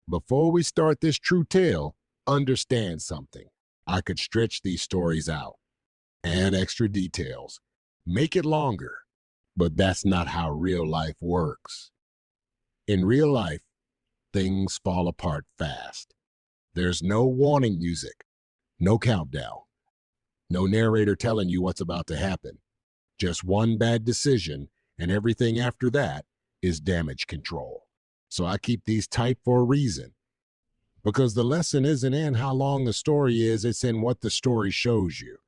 Before we start this true tale, understand something. I could stretch these stories out, add extra details, make it longer, but that's not how real life works. In real life, things fall apart fast. There's no warning music, no countdown, no narrator telling you what's about to happen. Just one bad decision, and everything after that is damage control. So I keep these tight for a reason. Because the lesson isn't in how long the story is, it's in what the story shows you.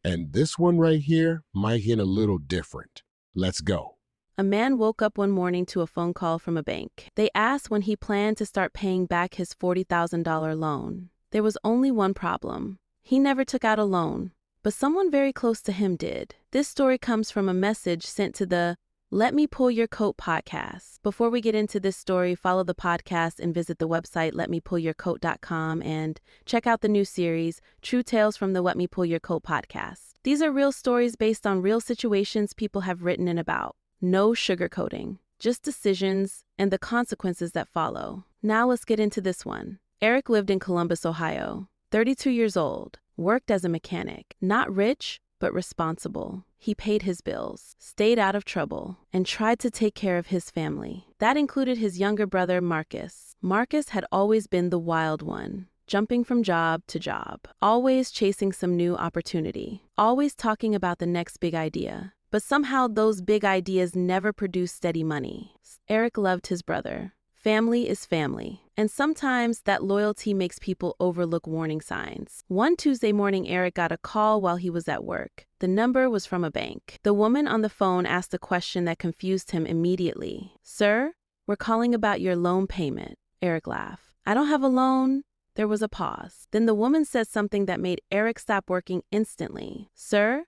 And this one right here might hit a little different. Let's go. A man woke up one morning to a phone call from a bank. They asked when he planned to start paying back his $40,000 loan. There was only one problem. He never took out a loan, but someone very close to him did. This story comes from a message sent to the Let Me Pull Your Coat podcast. Before we get into this story, follow the podcast and visit the website letmepullyourcoat.com and check out the new series, True Tales from the Let Me Pull Your Coat podcast. These are real stories based on real situations people have written in about. No sugarcoating, just decisions and the consequences that follow. Now let's get into this one. Eric lived in Columbus, Ohio, 32 years old, worked as a mechanic, not rich, but responsible. He paid his bills, stayed out of trouble, and tried to take care of his family. That included his younger brother, Marcus. Marcus had always been the wild one, jumping from job to job, always chasing some new opportunity, always talking about the next big idea. But somehow those big ideas never produced steady money. Eric loved his brother. Family is family. And sometimes that loyalty makes people overlook warning signs. One Tuesday morning, Eric got a call while he was at work. The number was from a bank. The woman on the phone asked a question that confused him immediately. "Sir, we're calling about your loan payment." Eric laughed. "I don't have a loan." There was a pause. Then the woman said something that made Eric stop working instantly. "Sir,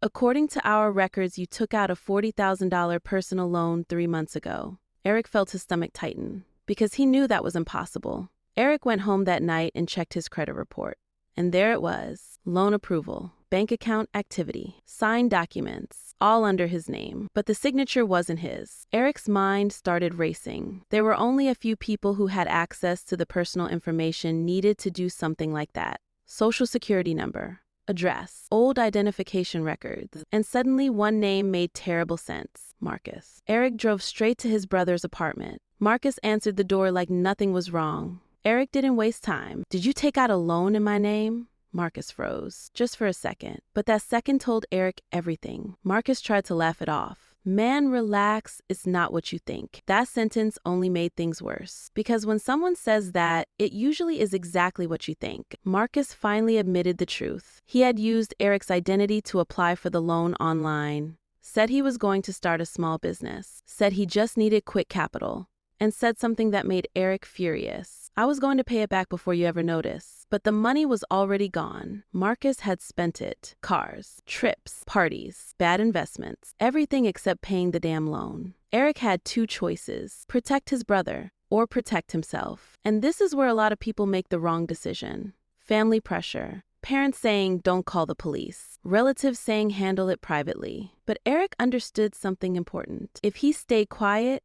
according to our records, you took out a $40,000 personal loan 3 months ago." Eric felt his stomach tighten because he knew that was impossible. Eric went home that night and checked his credit report. And there it was, loan approval, bank account activity, signed documents, all under his name. But the signature wasn't his. Eric's mind started racing. There were only a few people who had access to the personal information needed to do something like that. Social security number, address, old identification records, and suddenly one name made terrible sense: Marcus. Eric drove straight to his brother's apartment. Marcus answered the door like nothing was wrong. Eric didn't waste time. "Did you take out a loan in my name?" Marcus froze, just for a second. But that second told Eric everything. Marcus tried to laugh it off. "Man, relax, it's not what you think." That sentence only made things worse. Because when someone says that, it usually is exactly what you think. Marcus finally admitted the truth. He had used Eric's identity to apply for the loan online, said he was going to start a small business, said he just needed quick capital, and said something that made Eric furious. "I was going to pay it back before you ever noticed." But the money was already gone. Marcus had spent it. Cars, trips, parties, bad investments, everything except paying the damn loan. Eric had two choices: protect his brother or protect himself. And this is where a lot of people make the wrong decision. Family pressure. Parents saying, "Don't call the police." Relatives saying, "Handle it privately." But Eric understood something important. If he stayed quiet,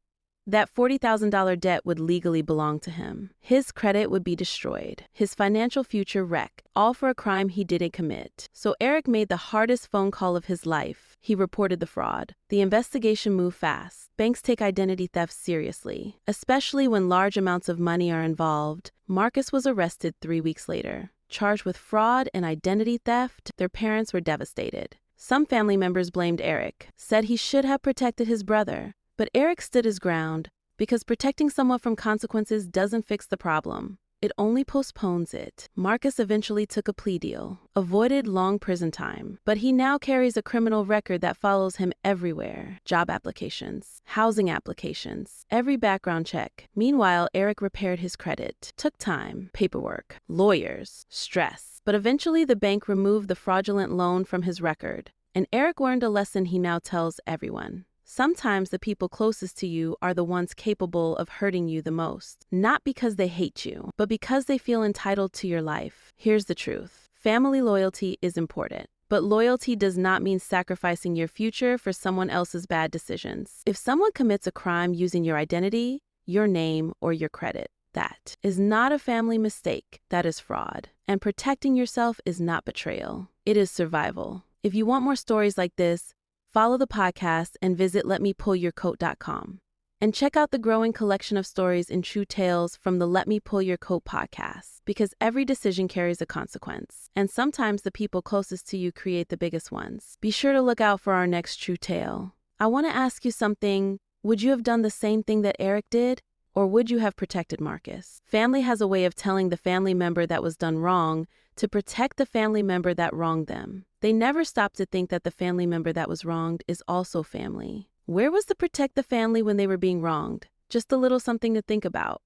that $40,000 debt would legally belong to him. His credit would be destroyed. His financial future wrecked, all for a crime he didn't commit. So Eric made the hardest phone call of his life. He reported the fraud. The investigation moved fast. Banks take identity theft seriously, especially when large amounts of money are involved. Marcus was arrested 3 weeks later, charged with fraud and identity theft. Their parents were devastated. Some family members blamed Eric, said he should have protected his brother. But Eric stood his ground, because protecting someone from consequences doesn't fix the problem. It only postpones it. Marcus eventually took a plea deal, avoided long prison time, but he now carries a criminal record that follows him everywhere. Job applications, housing applications, every background check. Meanwhile, Eric repaired his credit. Took time, paperwork, lawyers, stress. But eventually the bank removed the fraudulent loan from his record. And Eric learned a lesson he now tells everyone. Sometimes the people closest to you are the ones capable of hurting you the most, not because they hate you, but because they feel entitled to your life. Here's the truth. Family loyalty is important, but loyalty does not mean sacrificing your future for someone else's bad decisions. If someone commits a crime using your identity, your name, or your credit, That is not a family mistake. That is fraud. And protecting yourself is not betrayal. It is survival. If you want more stories like this, follow the podcast and visit letmepullyourcoat.com. And check out the growing collection of stories in True Tales from the Let Me Pull Your Coat podcast, because every decision carries a consequence, and sometimes the people closest to you create the biggest ones. Be sure to look out for our next True Tale. I want to ask you something. Would you have done the same thing that Eric did? Or would you have protected Marcus? Family has a way of telling the family member that was done wrong to protect the family member that wronged them. They never stop to think that the family member that was wronged is also family. Where was the protect the family when they were being wronged? Just a little something to think about.